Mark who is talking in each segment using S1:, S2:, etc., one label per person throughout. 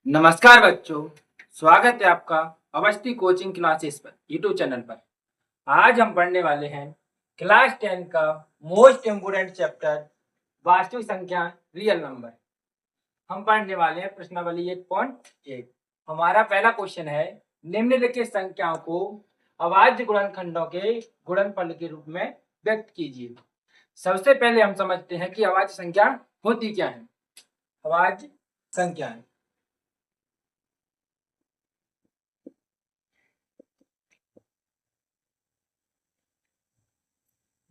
S1: नमस्कार बच्चों, स्वागत है आपका अवस्थी कोचिंग क्लासेस पर यूट्यूब चैनल पर। आज हम पढ़ने वाले हैं क्लास 10 का मोस्ट इम्पोर्टेंट चैप्टर वास्तविक संख्या रियल नंबर। हम पढ़ने वाले हैं प्रश्नावली 1.1। हमारा पहला क्वेश्चन है, निम्नलिखित संख्याओं को अभाज्य गुणनखंडों के गुणनफल के रूप में व्यक्त कीजिए। सबसे पहले हम समझते हैं कि अभाज्य संख्या होती क्या है। अभाज्य संख्या है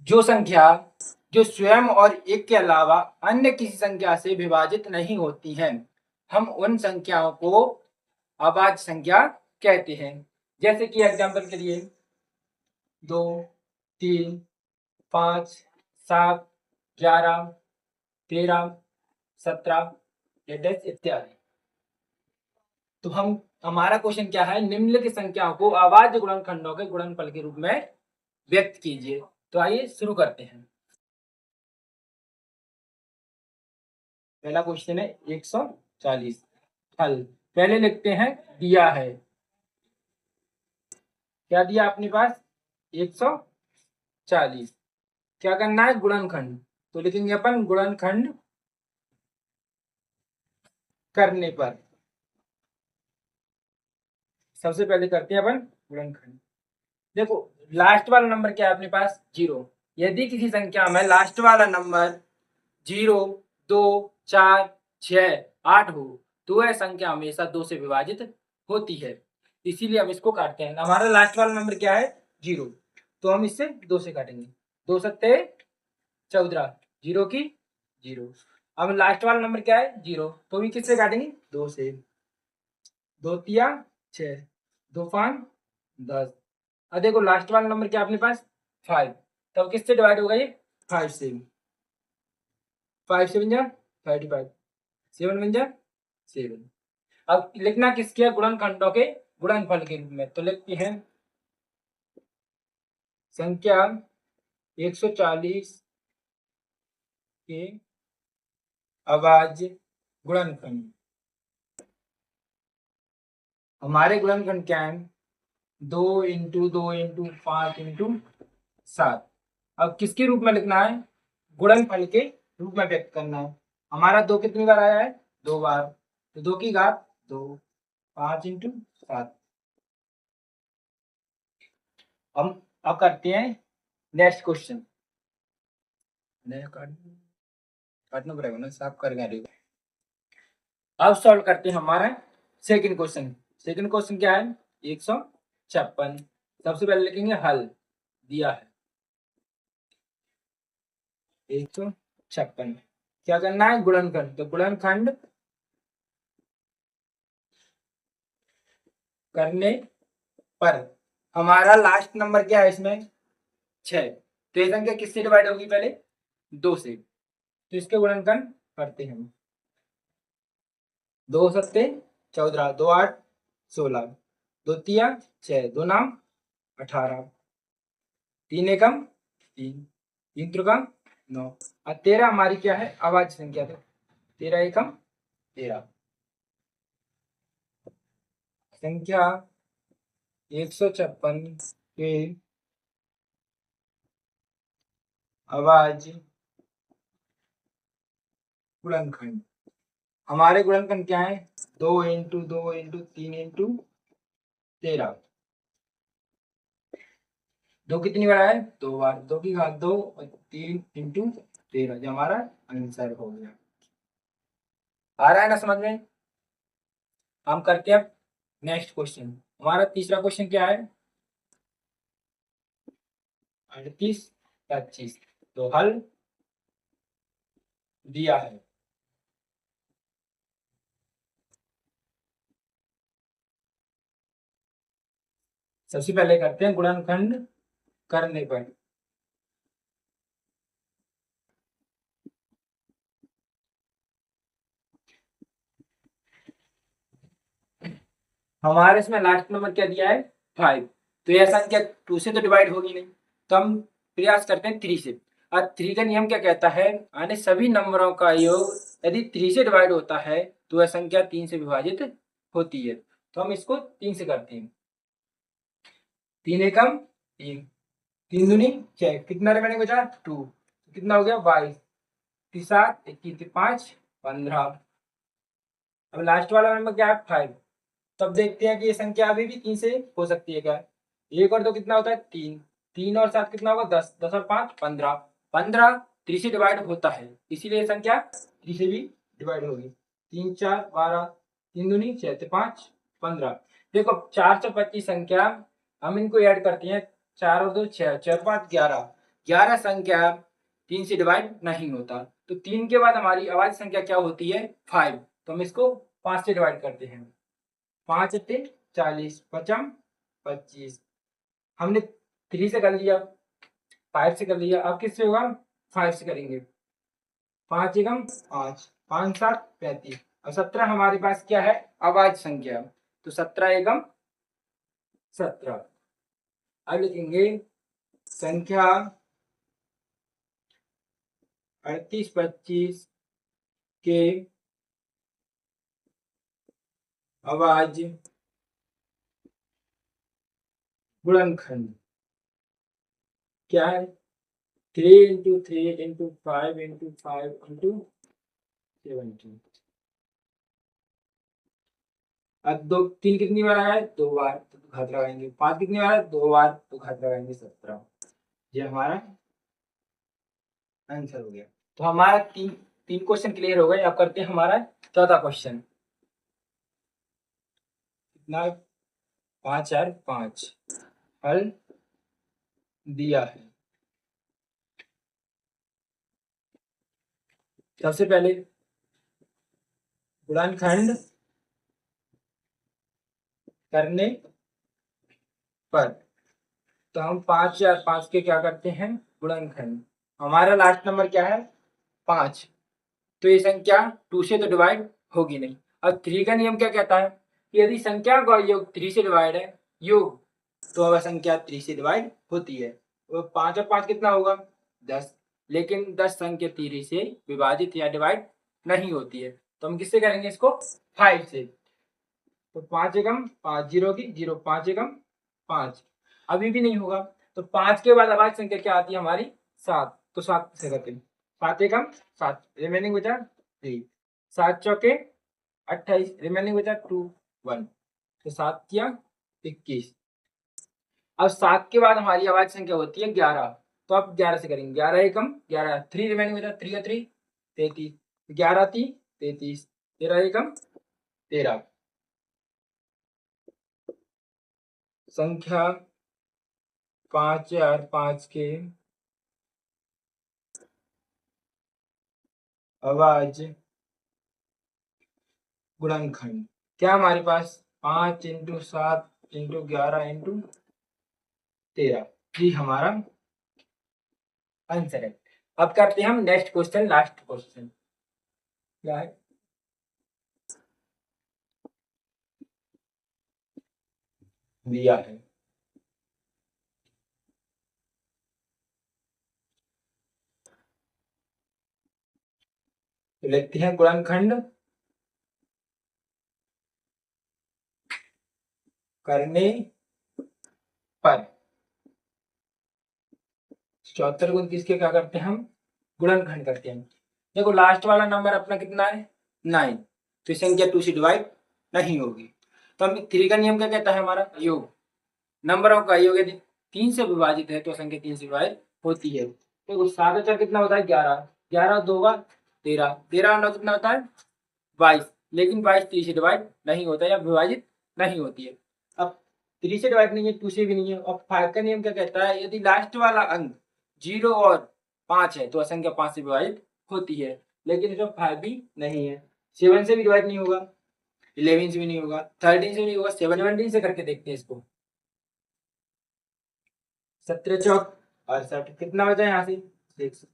S1: जो संख्या जो स्वयं और एक के अलावा अन्य किसी संख्या से विभाजित नहीं होती हैं, हम उन संख्याओं को अभाज्य संख्या कहते हैं। जैसे कि एग्जांपल के लिए 2, 3, 5, 7, 11, 13, 17 इत्यादि। तो हमारा क्वेश्चन क्या है, निम्नलिखित संख्याओं को अभाज्य गुणनखंडों के गुणनफल के रूप में व्यक्त कीजिए। तो आइए शुरू करते हैं। पहला क्वेश्चन है 140। हल पहले लिखते हैं, दिया है, क्या दिया अपने पास 140। क्या करना है, गुणनखंड। तो लिखेंगे अपन गुणनखंड करने पर। सबसे पहले करते हैं अपन गुणनखंड। देखो लास्ट वाला नंबर क्या है अपने पास, 0। यदि किसी संख्या में लास्ट वाला नंबर 0, 2, 4, 6, 8 हो तो वह संख्या हमेशा 2 से विभाजित होती है, इसीलिए हम इसको काटते हैं। हमारा लास्ट वाला नंबर क्या है, 0, तो हम इससे 2 से काटेंगे। 2 सत्ते 14, 0 की 0। अब लास्ट वाला नंबर क्या है, 0, तो भी किससे काटेंगे, 2 से। 2 तिया 6, 2 5 10। अब देखो लास्ट वाला नंबर क्या अपने पास 5, तब किससे डिवाइड होगा ये, 5 से। 5 से 35, 7 बन जा 7। अब लिखना किसके, गुणनखंडों के गुणनफल के रूप में। तो लिखते हैं संख्या 140 के अभाज्य गुणनखंड। हमारे गुणनखंड क्या है, 2 इंटू 2 इंटू 5 इंटू 7। अब किसके रूप में लिखना है, गुणनफल के रूप में व्यक्त करना है। हमारा 2 कितनी बार आया है, 2 बार, तो 2 की घात 2, 5 इंटू 7। हम अब करते हैं नेक्स्ट क्वेश्चन। काटना पड़ेगा ना, साफ कर। अब सॉल्व करते हैं हमारा सेकंड क्वेश्चन। सेकंड क्वेश्चन क्या है, 156। सबसे पहले लिखेंगे हल, दिया है 156। क्या करना है, गुणनखंड। तो गुणनखंड करने पर हमारा लास्ट नंबर क्या है इसमें, 6। तो ये संख्या किससे डिवाइड होगी, पहले 2 से। तो इसके गुणनखंड करते हैं। 2 सत्ते 14, 2 8 16, 2 तिया 6, 2 नाम 18, 3 एकम 3, 3 त्रिकम 9। और 13 हमारी क्या है, अभाज्य संख्या। तो 13 एकम 13। संख्या 156 के अभाज्य गुणनखंड। हमारे गुणनखंड क्या है, 2 इंटू 2 इंटू 3 इंटू 13। 2 कितनी बार है, 2 बार, 2 की घात 2 और 3 इंटू 13, जो हमारा आंसर हो गया। आ रहा है ना समझ में। हम करते हैं नेक्स्ट क्वेश्चन। हमारा तीसरा क्वेश्चन क्या है, 38 25। तो हल दिया है। सबसे पहले करते हैं गुणनखंड करने पर। हमारे इसमें लास्ट नंबर क्या दिया है, 5। तो यह संख्या 2 से तो डिवाइड होगी नहीं, तो हम प्रयास करते हैं 3 से। और 3 का नियम क्या कहता है, यानी सभी नंबरों का योग यदि 3 से डिवाइड होता है तो वह संख्या 3 से विभाजित होती है। तो हम इसको 3 से करते हैं। 3 एकम 3, 3 दूनी 6, कितना रिमेनिंग बचा 2, कितना हो गया 22, 7 21 5 15। अब लास्ट वाला नंबर क्या है 5। तब देखते हैं कि ये संख्या अभी भी 3 से हो सकती है क्या। 1 और 2 कितना होता है 3, 3 और 7 कितना होगा 10, 10 और 5 15, 15 3 से डिवाइड होता है, इसीलिए ये संख्या 3 से भी डिवाइड होगी। 3 4 12, 3 दूनी 6 5 15। देखो 425 संख्या, हम इनको ऐड करते हैं, 4 और 2 6, 4 5 11, 11 संख्या 3 से डिवाइड नहीं होता। तो 3 के बाद हमारी अभाज्य संख्या क्या होती है 5। तो हम इसको 5 से डिवाइड करते हैं। 5 अट्ठे 40, पचम 25। हमने 3 से कर लिया, 5 से कर लिया, अब किससे होगा 5 से करेंगे। 5 एकम 5, 5 7 35। अब 17 हमारे पास क्या है अभाज्य संख्या, तो 17 एकम 17। अब लिखेंगे संख्या 38 25 के अभाज्य गुणनखंड क्या है 3 इंटू 3 इंटू 5 इंटू 5 इंटू 17। अब 2 3 कितनी बार आया है 2 बार, तो घात लगाएंगे। 5 कितनी बार है 2 बार, तो घात लगाएंगे 17। ये हमारा आंसर हो गया। तो हमारा तीन क्वेश्चन क्लियर हो गए। अब करते हैं हमारा चौथा क्वेश्चन। कितना 5 4 5 हल दिया है। सबसे पहले गुणनखंड करने पर, तो हम 5 4 5 के क्या करते हैं गुणनखंड। हमारा लास्ट नंबर क्या है 5, तो ये संख्या 2 से तो डिवाइड होगी नहीं। अब 3 का नियम क्या कहता है कि यदि संख्या का योग 3 से डिवाइड है योग, तो वह संख्या 3 से डिवाइड होती है। तो 5 और 5 कितना होगा 10, लेकिन 10 संख्या 3 से विभाजित या डिवाइड नहीं होती है। तो हम किससे करेंगे इसको 5 से। तो 5 एकम 5 जीरो की 0, 5 एकम 5, अभी भी नहीं होगा। तो 5 के बाद अभाज्य संख्या क्या आती है हमारी 7, तो 7 से करते हैं। 7 एकम 7, रिमेनिंग बचा 3, 7 चौके 28, रिमेनिंग बचा 2 1, तो 7 किया 21। अब 7 के बाद हमारी अभाज्य संख्या होती है 11, तो अब 11 से करेंगे। 11 एकम 11, 3 रिमेनिंग बचा 3 और 3 33, 11 3 33, 13 एकम 13। संख्या 5 4 5 के अभाज्य गुणनखंड क्या हमारे पास 5 इंटू 7 इंटू 11 इंटू 13, ये हमारा आंसर है। अब करते हैं हम नेक्स्ट क्वेश्चन, लास्ट क्वेश्चन क्या है दिया है। तो लिखते हैं गुणनखंड करने पर 74 को किसके क्या करते हैं हम गुणनखंड करते हैं। देखो लास्ट वाला नंबर अपना कितना है 9, तो संख्या 2 से डिवाइड नहीं होगी। तो हम 3 का नियम क्या कहता है हमारा योग, नंबरों का योग यदि 3 से विभाजित है तो संख्या 3 से डिवाइड होती है। देखो 7 और 4 कितना होता है 11, 11 और 2 का 13, 13 और 9 कितना होता है 22, लेकिन 22 3 से डिवाइड नहीं होता या विभाजित नहीं होती है। अब 3 से डिवाइड नहीं है 2 से भी नहीं है। और 5 का नियम क्या कहता है यदि लास्ट वाला अंक 0 और 5 है तो असंख्या 5 से विभाजित होती है, लेकिन इसमें 5 भी नहीं है। 7 से भी डिवाइड नहीं होगा, 11 से भी नहीं होगा, 13 से भी नहीं होगा, 17 से करके देखते हैं इसको। 17 चौक 68, कितना बचा यहाँ से 6,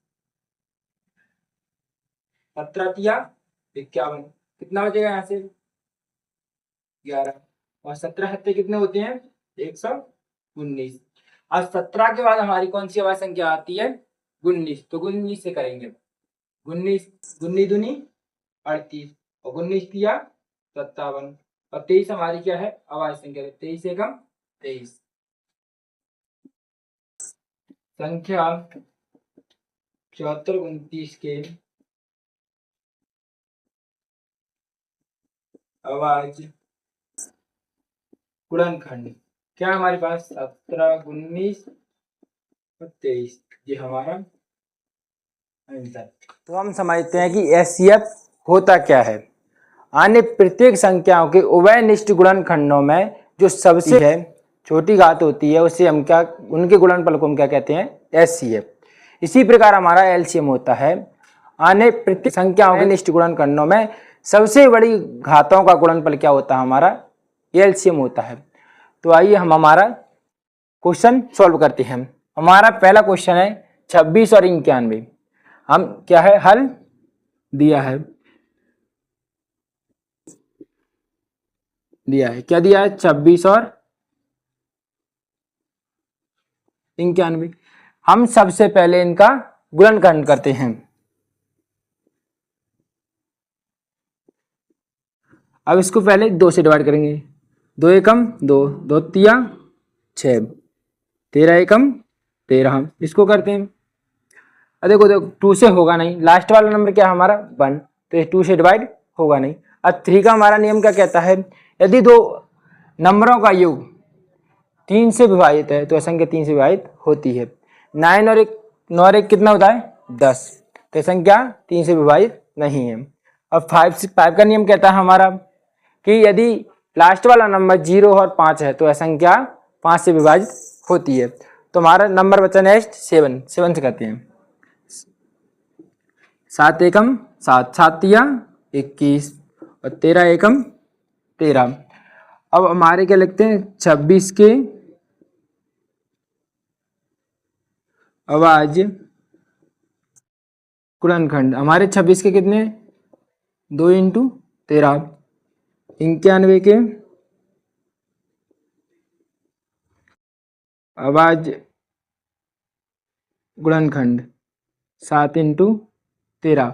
S1: 17 किया 51, कितना बचेगा यहाँ से 11, और 17 हत्ते कितने होते हैं 119। अब 17 के बाद हमारी कौन सी अभाज्य संख्या आती है 19, तो 19 से करेंगे। 19 19 दूनी 38 और 19 किया 57, और 23 हमारी क्या है, अभाज्य संख्या। 23 एकम 23। संख्या 74 29 के अभाज्य गुणनखंड क्या हमारे पास, 17 19 और 23, ये हमारा आंसर। तो हम समझते हैं कि एचसीएफ होता क्या है। अन्य प्रत्येक संख्याओं के उभयनिष्ठ गुणनखंडों में जो सबसे है छोटी घात होती है उसे हम क्या, उनके गुणनफल को हम क्या कहते हैं, एचसीएफ। इसी प्रकार हमारा एलसीएम होता है। अन्य प्रत्येक संख्याओं के निष्ठ गुणनखंडों में सबसे बड़ी घातों का गुणनफल क्या होता है, हमारा एलसीएम होता है। तो आइए हम हमारा क्वेश्चन सॉल्व करते हैं। हमारा पहला क्वेश्चन है 26 और 91। हम क्या है, हल दिया है क्या दिया है, 26 और 91। हम सबसे पहले इनका गुणनखंड करते हैं। अब इसको पहले 2 से डिवाइड करेंगे। 2 एकम 2, 2 तिया 6, 13 एकम 13। इसको करते हैं। अब देखो 2 से होगा नहीं, लास्ट वाला नंबर क्या है हमारा 1, तो ये 2 से डिवाइड होगा नहीं। अब 3 का हमारा नियम क्या कहता है, यदि दो नंबरों का योग 3 से विभाजित है तो संख्या 3 से विभाजित होती है। 9 और 1 कितना होता है, 10, तो संख्या 3 से विभाजित नहीं है। अब 5 का नियम कहता है हमारा कि यदि लास्ट वाला नंबर 0 और 5 है तो संख्या 5 से विभाजित होती है। तो हमारा नंबर बचा नेक्स्ट 7 से करते हैं। 7 एकम 7, 7 तिया 21 और 13 एकम 13। अब हमारे क्या लिखते हैं, 26 के अभाज्य गुणनखंड। हमारे 26 के कितने, 2 × 13। 91 के अभाज्य गुणनखंड 7 × 13।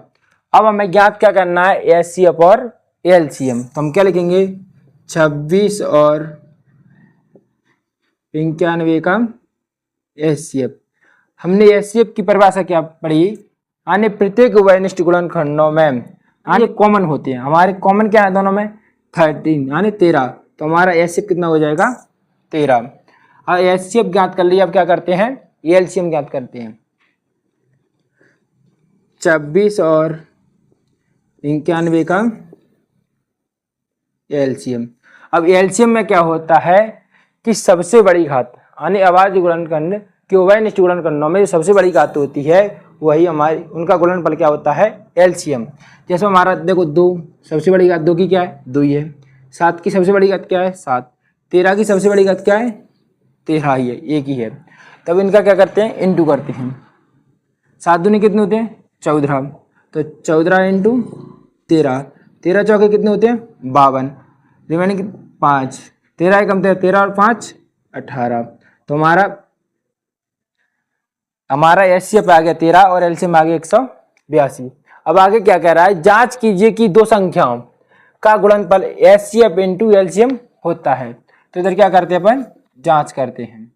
S1: अब हमें ज्ञात क्या करना है, एचसीएफ और एलसीएम। तो हम क्या लिखेंगे, 26 और 91 का एचसीएफ। हमने एचसीएफ की परिभाषा क्या पढ़ी, अन्य प्रत्येक उभयनिष्ठ गुणनखंडों में अन्य कॉमन होते हैं। हमारे कॉमन क्या है दोनों में, 13 यानी 13। तो हमारा एचसीएफ कितना हो जाएगा, 13। और एचसीएफ ज्ञात कर लिया, अब क्या करते हैं, एलसीएम ज्ञात करते हैं। 26 और 91 का एलसीएम। अब एलसीएम में क्या होता है कि सबसे बड़ी घात यानी अभाज्य गुणनखंड के उभयनिष्ठ गुणनखंडों में जो सबसे बड़ी घात होती है वही हमारी, उनका गुणनफल क्या होता है, एलसीएम। जैसे हमारा देखो 2 सबसे बड़ी घात 2 की क्या है, 2 ही है। 7 की सबसे बड़ी घात क्या है, 7। 13 की सबसे बड़ी घात क्या है, 13 ही है, एक ही है। तब इनका क्या करते हैं, इंटू करते हैं। 7 दूनी कितने होते हैं, 14। तो 14 × 13, 13 चौके कितने होते हैं, 52। रिमेनिंग 5, 13 एकम 13 और 5 18। तो हमारा एचसीएफ आ गया 13 और एलसीएम आ गया 182। अब आगे क्या कह रहा है, जांच कीजिए कि दो संख्याओं का गुणनफल एचसीएफ × एलसीएम होता है। तो इधर क्या करते हैं अपन, जांच करते हैं।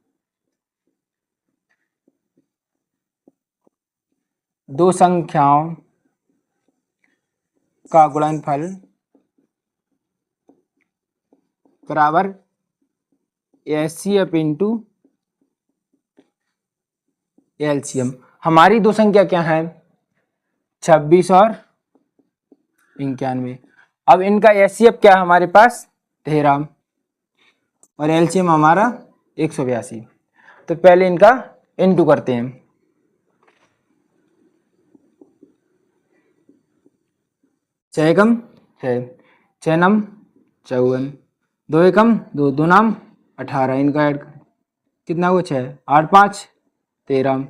S1: दो संख्याओं का गुणनफल बराबर एचसीएफ × एलसीएम। हमारी दो संख्या क्या है, 26 और 91। अब इनका एचसीएफ क्या है हमारे पास, 13 और एलसीएम हमारा 182। तो पहले इनका इंटू करते हैं। 6 एकम 6, 6 नम 54, 2 एकम 2, 2 नाम 18। इनका ऐड कितना हुआ, 6 8 5 13,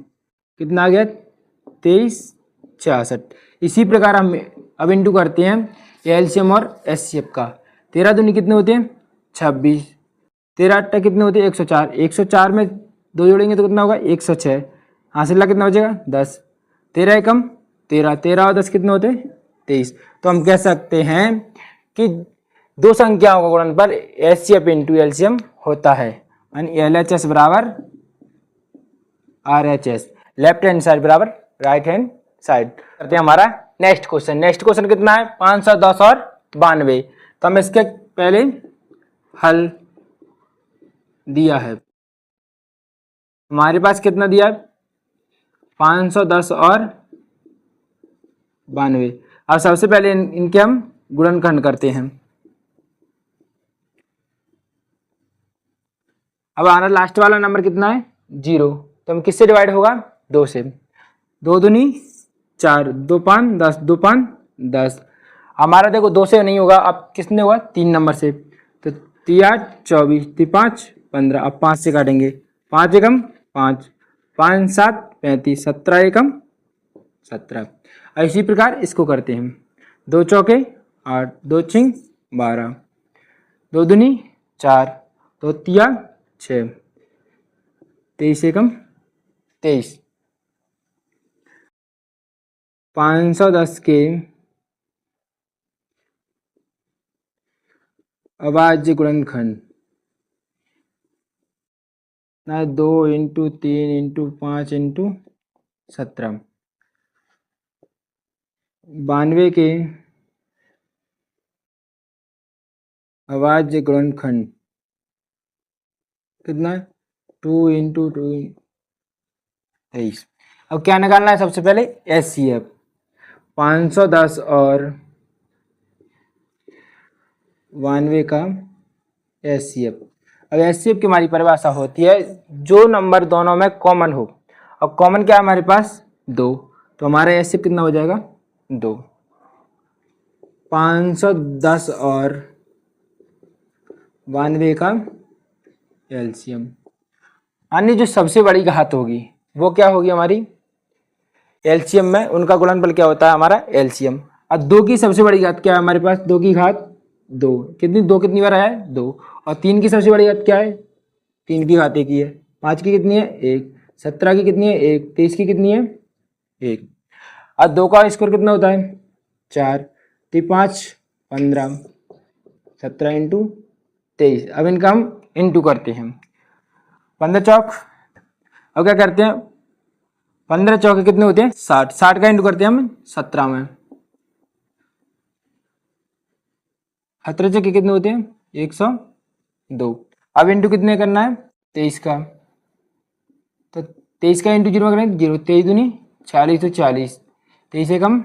S1: कितना आ गया 23 66। इसी प्रकार हम अब इंटू करते हैं एलसीएम और एचसीएफ का। 13 दूनी कितने होते हैं, 26। 13 8 कितने होते हैं, 104। 104 में 2 जोड़ेंगे तो कितना होगा, 106। हासिल कितना हो जाएगा, 10। 13 एकम 13, 13 और 10 कितने होते हैं, 23। तो हम कह सकते हैं कि दो संख्याओं का गुणनफल एचसीएफ इंटू एलसीएम होता है, यानी एलएचएस बराबर आरएचएस, लेफ्ट हैंड साइड बराबर राइट हैंड साइड। करते हैं हमारा नेक्स्ट क्वेश्चन। नेक्स्ट क्वेश्चन कितना है 510 और 92। तो हम इसके पहले हल दिया है, हमारे पास कितना दिया है 510 और 92। अब सबसे पहले इनके हम गुणनखंड करते हैं। अब हमारा लास्ट वाला नंबर कितना है 0, तो हम किससे डिवाइड होगा 2 से, 2 दूनी 4, 2 5 10, 2 5 10। हमारा देखो 2 से नहीं होगा, अब किसने होगा 3 नंबर से, तो 3 8 24, 3 5 15। अब 5 से काटेंगे, 5 एकम 5, 5 7 35, 17 एकम 17। इसी प्रकार इसको करते हैं, 2 चौके 8, 2 छिंग 12, 2 दूनी 4, 2 तिया 6, 23 एकम 23। 510 के अभाज्य गुणनखंड 2 इंटू 3 इंटू 5 इंटू 17। 92 के अभाज्य गुणनखंड कितना है 2 इंटू 2 23। अब क्या निकालना है सबसे पहले एचसीएफ, 510 और 92 का एचसीएफ। अब एचसीएफ की हमारी परिभाषा होती है जो नंबर दोनों में कॉमन हो। अब कॉमन क्या है हमारे पास 2, तो हमारा एचसीएफ कितना हो जाएगा 2। 510 और 92 का एलसीएम, अन्य जो सबसे बड़ी घात होगी वो क्या होगी हमारी एलसीएम में, उनका गुणनफल क्या होता है हमारा एलसीएम। अब 2 की सबसे बड़ी घात क्या है हमारे पास, 2 की घात 2, कितनी 2 कितनी बार है 2। और 3 की सबसे बड़ी घात क्या है 3 की घात 1 ही है। 5 की कितनी है 1, 17 की कितनी है 1, 23 की कितनी है 1। अब 2 का स्क्वायर कितना होता है 4, 3 5 15, 17 इंटू 23। अब इनका हम इंटू करते हैं, 15 चौक। अब क्या करते हैं 15 चौके कितने होते हैं 60, 60 का इंटू करते हैं हम 17 में। 17 चौके कितने होते हैं 102। अब इंटू कितने करना है 23 का, तो 23 का इंटू 0 करें 0, 23 दूनी 40, तो 40, 23 एकम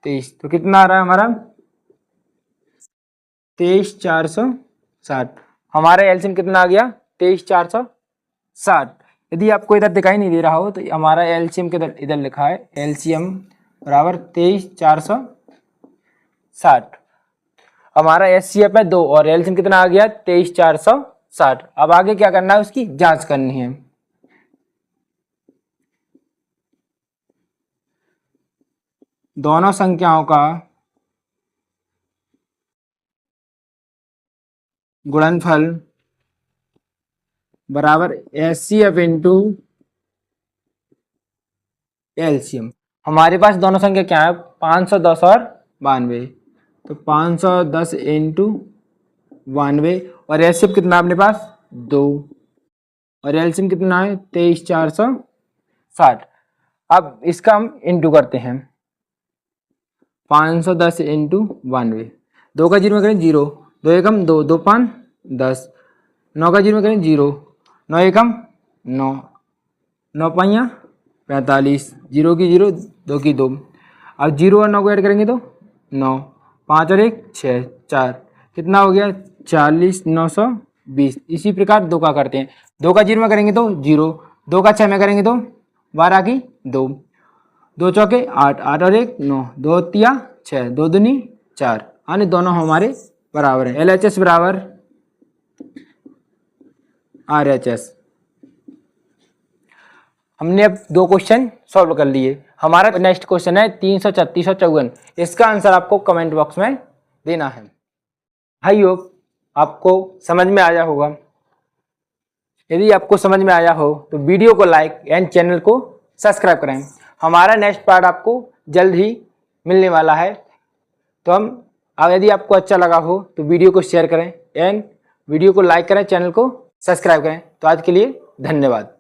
S1: 23, तो कितना आ रहा है हमारा 23,460। हमारा एलसीएम कितना आ गया 23,460। यदि आपको इधर दिखाई नहीं दे रहा हो तो हमारा एलसीएम किधर इधर लिखा है, एलसीएम बराबर 23,460। हमारा एचसीएफ है 2 और एलसीएम कितना आ गया 23,460। अब आगे क्या करना है उसकी जांच करनी है। दोनों संख्याओं का गुणनफल बराबर एचसीएफ इंटू एलसीएम। हमारे पास दोनों संख्या क्या है 510 और 92, तो 510 इंटू 92 और एचसीएफ कितना अपने पास 2 और एलसीएम कितना है 23,460। अब इसका हम इंटू करते हैं, 510 इंटू 92, 2 का 0 करें 0, 2 एकम 2, 2 5 10, 9 का 0 करें 0, 9 एकम 9, 9 5 45, 0 की 0, 2 की 2। अब 0 और 9 को ऐड करेंगे तो 9, 5 और 1 6, 4, कितना हो गया 40, 920। इसी प्रकार 2 का करते हैं, 2 का 0 में करेंगे तो 0, 2 का 6 में करेंगे तो 12 की 2, 2 चौके 8, 8 और 1 9, 2 तिया 6, 2 दूनी 4, यानी दोनों हमारे बराबर है। एलएचएस बराबर आरएचएस। हमने अब 2 क्वेश्चन सॉल्व कर लिए। हमारा नेक्स्ट क्वेश्चन है 336 और 54। इसका आंसर आपको कमेंट बॉक्स में देना है। आई होप आपको समझ में आया होगा। यदि आपको समझ में आया हो तो वीडियो को लाइक एंड चैनल को सब्सक्राइब करें। हमारा नेक्स्ट पार्ट आपको जल्द ही मिलने वाला है, तो हम और यदि आपको अच्छा लगा हो तो वीडियो को शेयर करें एंड वीडियो को लाइक करें, चैनल को सब्सक्राइब करें। तो आज के लिए धन्यवाद।